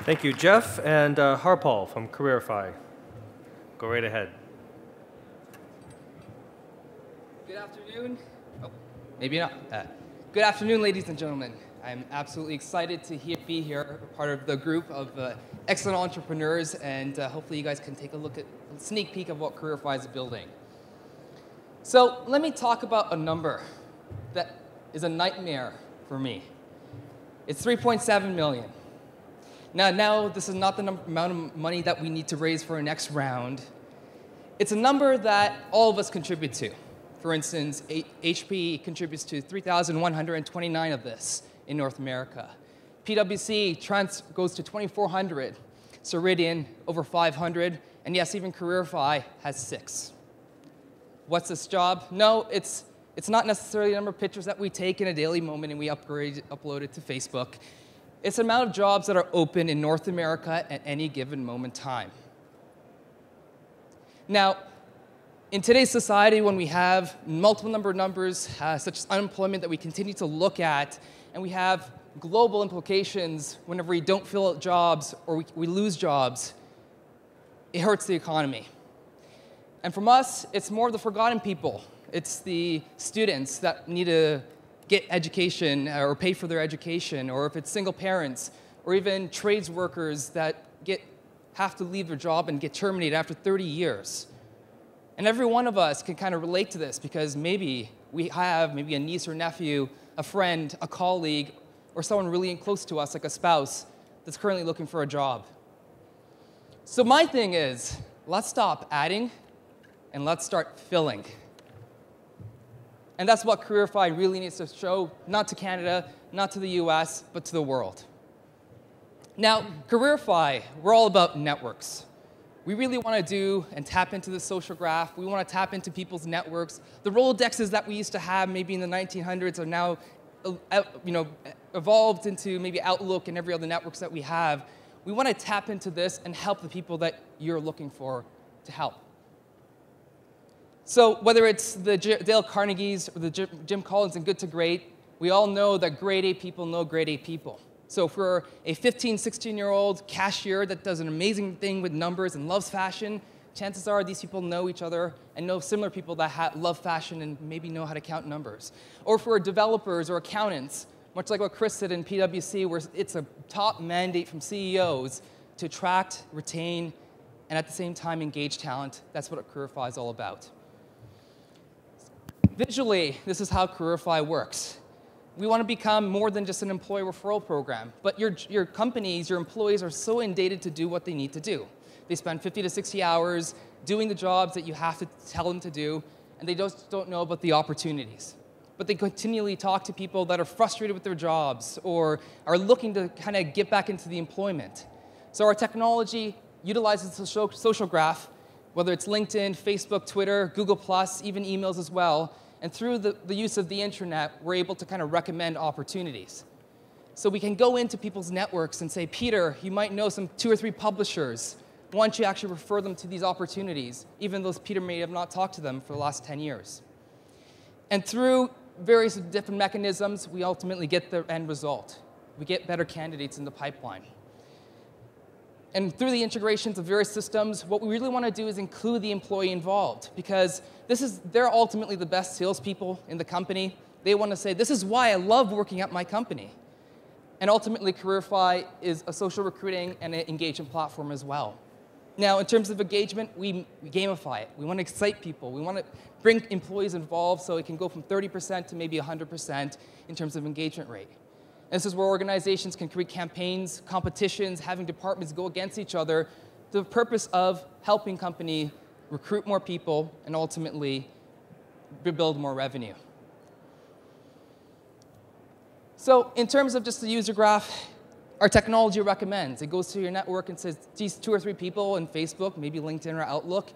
Thank you, Jeff, and Harpaul from Careerify. Go right ahead. Good afternoon. Oh, maybe not. Good afternoon, ladies and gentlemen. I'm absolutely excited to be here, part of the group of excellent entrepreneurs, and hopefully you guys can take a look at a sneak peek of what Careerify is building. So let me talk about a number that is a nightmare for me. It's 3.7 million. Now this is not the amount of money that we need to raise for our next round. It's a number that all of us contribute to. For instance, HP contributes to 3,129 of this in North America. PwC goes to 2,400. Ceridian, over 500. And yes, even Careerify has 6. What's this job? No, it's not necessarily the number of pictures that we take in a daily moment and we upload it to Facebook. It's the amount of jobs that are open in North America at any given moment in time. Now, in today's society, when we have multiple numbers, such as unemployment that we continue to look at, and we have global implications whenever we don't fill out jobs or we lose jobs, it hurts the economy. And from us, it's more of the forgotten people. It's the students that need to get education or pay for their education, or if it's single parents, or even trades workers that have to leave their job and get terminated after 30 years. And every one of us can kind of relate to this because maybe we have a niece or nephew, a friend, a colleague, or someone really close to us, like a spouse, that's currently looking for a job. So my thing is, let's stop adding and let's start filling. And that's what Careerify really needs to show, not to Canada, not to the US, but to the world. Now, Careerify, we're all about networks. We really want to do and tap into the social graph. We want to tap into people's networks. The Rolodexes that we used to have maybe in the 1900s are now evolved into maybe Outlook and every other networks that we have. We want to tap into this and help the people that you're looking for to help. So whether it's the Dale Carnegies or the Jim Collins and Good to Great, we all know that grade A people know grade A people. So if we're a 15, 16-year-old cashier that does an amazing thing with numbers and loves fashion, chances are these people know each other and know similar people that love fashion and maybe know how to count numbers. Or if we're developers or accountants, much like what Chris did in PwC, where it's a top mandate from CEOs to attract, retain, and at the same time engage talent. That's what Careerify is all about. Visually, this is how Careerify works. We want to become more than just an employee referral program, but your companies, your employees are so inundated to do what they need to do. They spend 50 to 60 hours doing the jobs that you have to tell them to do, and they just don't know about the opportunities. But they continually talk to people that are frustrated with their jobs or are looking to kind of get back into the employment. So our technology utilizes the social graph, whether it's LinkedIn, Facebook, Twitter, Google+, even emails as well. And through the use of the internet, we're able to kind of recommend opportunities. So we can go into people's networks and say, Peter, you might know some 2 or 3 publishers. Why don't you actually refer them to these opportunities, even though Peter may have not talked to them for the last 10 years. And through various different mechanisms, we ultimately get the end result. We get better candidates in the pipeline. And through the integrations of various systems, what we really want to do is include the employee involved, because they're ultimately the best salespeople in the company. They want to say, this is why I love working at my company. And ultimately, Careerify is a social recruiting and an engagement platform as well. Now, in terms of engagement, we gamify it. We want to excite people. We want to bring employees involved so it can go from 30% to maybe 100% in terms of engagement rate. And this is where organizations can create campaigns, competitions, having departments go against each other, the purpose of helping company recruit more people and ultimately build more revenue. So in terms of just the user graph, our technology recommends. It goes to your network and says, these 2 or 3 people in Facebook, maybe LinkedIn or Outlook,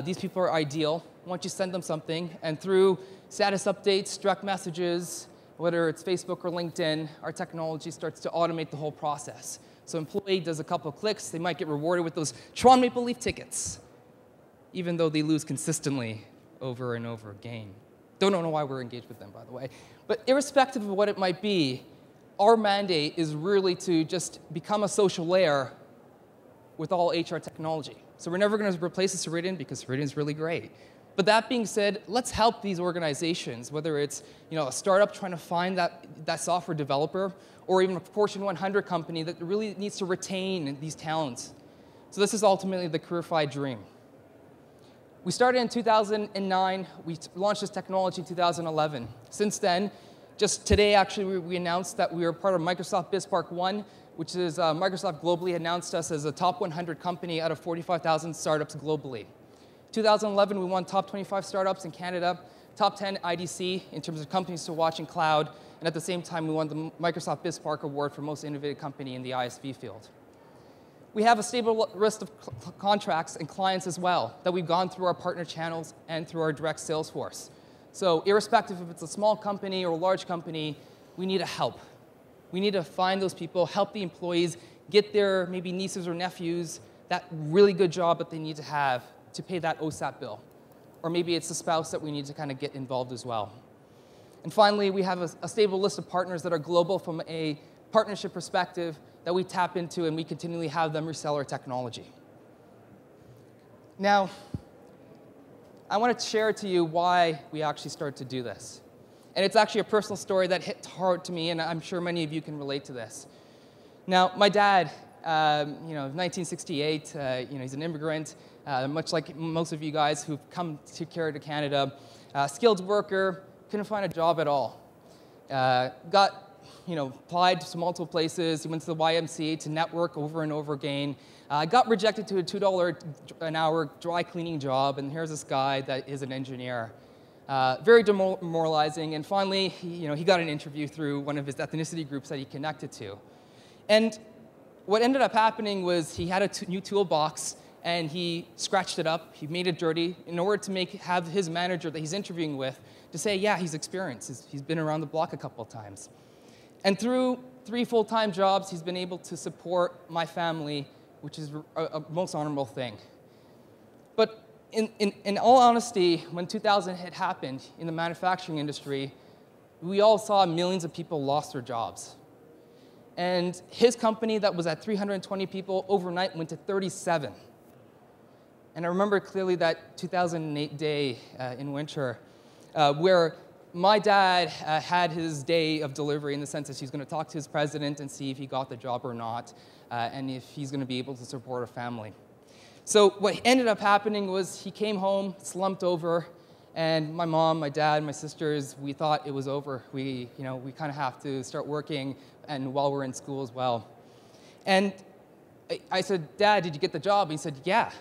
these people are ideal. Why don't you send them something? And through status updates, direct messages, whether it's Facebook or LinkedIn, our technology starts to automate the whole process. So employee does a couple of clicks, they might get rewarded with those Toronto Maple Leaf tickets, even though they lose consistently over and over again. Don't know why we're engaged with them, by the way. But irrespective of what it might be, our mandate is really to just become a social layer with all HR technology. So we're never going to replace Ceridian because Ceridian is really great. But that being said, let's help these organizations, whether it's a startup trying to find that software developer, or even a Fortune 100 company that really needs to retain these talents. So this is ultimately the Careerify dream. We started in 2009. We launched this technology in 2011. Since then, just today, actually, we announced that we are part of Microsoft BizSpark 1, which is Microsoft globally announced us as a top 100 company out of 45,000 startups globally. 2011, we won top 25 startups in Canada, top 10 IDC in terms of companies to watch in cloud, and at the same time, we won the Microsoft BizSpark Award for most innovative company in the ISV field. We have a stable list of contracts and clients as well that we've gone through our partner channels and through our direct sales force. So irrespective if it's a small company or a large company, we need help. We need to find those people, help the employees, get their maybe nieces or nephews that really good job that they need to have to pay that OSAP bill. Or maybe it's the spouse that we need to kind of get involved as well. And finally, we have a stable list of partners that are global from a partnership perspective that we tap into, and we continually have them resell our technology. Now, I want to share to you why we actually started to do this. And it's actually a personal story that hit hard to me, and I'm sure many of you can relate to this. Now, my dad, 1968, he's an immigrant, much like most of you guys who've come to Canada, skilled worker, couldn't find a job at all. Applied to multiple places. He went to the YMCA to network over and over again. Got rejected to a $2 an hour dry cleaning job, and here's this guy that is an engineer. Very demoralizing, and finally, he got an interview through one of his ethnicity groups that he connected to. And what ended up happening was he had a new toolbox, and he scratched it up, he made it dirty, in order to have his manager that he's interviewing with to say, yeah, he's experienced, he's been around the block a couple of times. And through 3 full-time jobs, he's been able to support my family, which is a most honorable thing. But in all honesty, when 2000 had happened in the manufacturing industry, we all saw millions of people lost their jobs. And his company that was at 320 people overnight went to 37. And I remember clearly that 2008 day in winter where my dad had his day of delivery in the sense that he's going to talk to his president and see if he got the job or not, and if he's going to be able to support a family. So what ended up happening was he came home, slumped over, and my mom, my dad, my sisters, we thought it was over. We kind of have to start working, and while we're in school as well. And I said, Dad, did you get the job? And he said, yeah.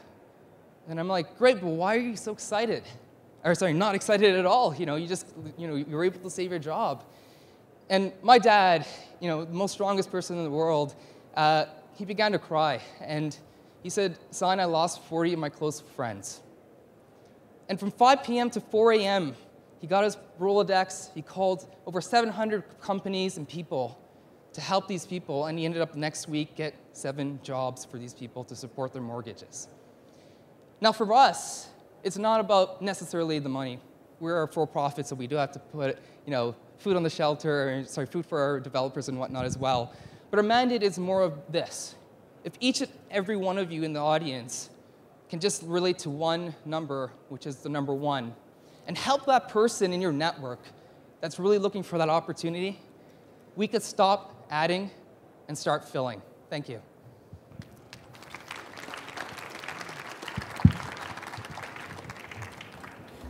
And I'm like, great, but why are you so excited? Or sorry, not excited at all. You were able to save your job. And my dad, the most strongest person in the world, he began to cry. And he said, son, I lost 40 of my close friends. And from 5 p.m. to 4 a.m., he got his Rolodex. He called over 700 companies and people to help these people. And he ended up next week get 7 jobs for these people to support their mortgages. Now for us, it's not about necessarily the money. We're a for-profit, so we do have to put, food on the shelter, food for our developers and whatnot as well. But our mandate is more of this. If each and every one of you in the audience can just relate to one number, which is the number 1, and help that person in your network that's really looking for that opportunity, we could stop adding and start filling. Thank you.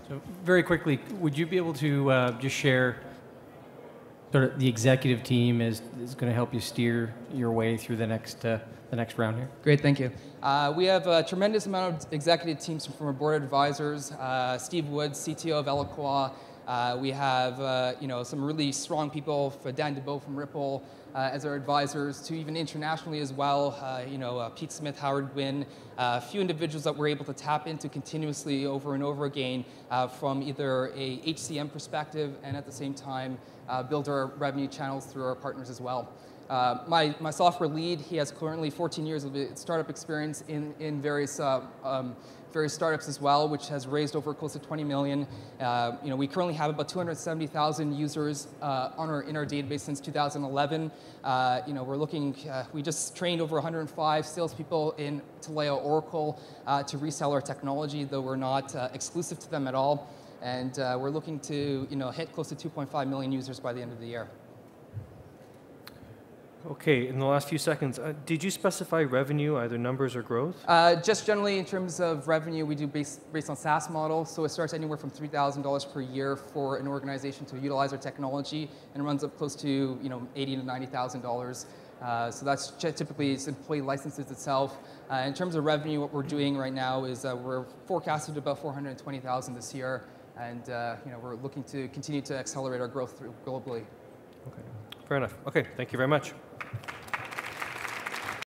So very quickly, would you be able to just share sort of the executive team is going to help you steer your way through the next round here? Great, thank you. We have a tremendous amount of executive teams from our board of advisors. Steve Woods, CTO of Eloqua. We have some really strong people, Dan DeBow from Ripple as our advisors, to even internationally as well. Pete Smith, Howard Gwynn, a few individuals that we're able to tap into continuously over and over again from either a HCM perspective and at the same time build our revenue channels through our partners as well. My software lead, he has currently 14 years of startup experience in various startups as well, which has raised over close to 20 million. We currently have about 270,000 users in our database since 2011. We just trained over 105 salespeople in Taleo Oracle to resell our technology, though we're not exclusive to them at all. And we're looking to hit close to 2.5 million users by the end of the year. Okay, in the last few seconds, did you specify revenue, either numbers or growth? Just generally in terms of revenue, we do based on SaaS model. So it starts anywhere from $3,000 per year for an organization to utilize our technology, and runs up close to $80,000 to $90,000. So that's typically its employee licenses itself. In terms of revenue, what we're doing right now is we're forecasted about 420,000 this year, and we're looking to continue to accelerate our growth globally. Okay, fair enough. Okay, thank you very much.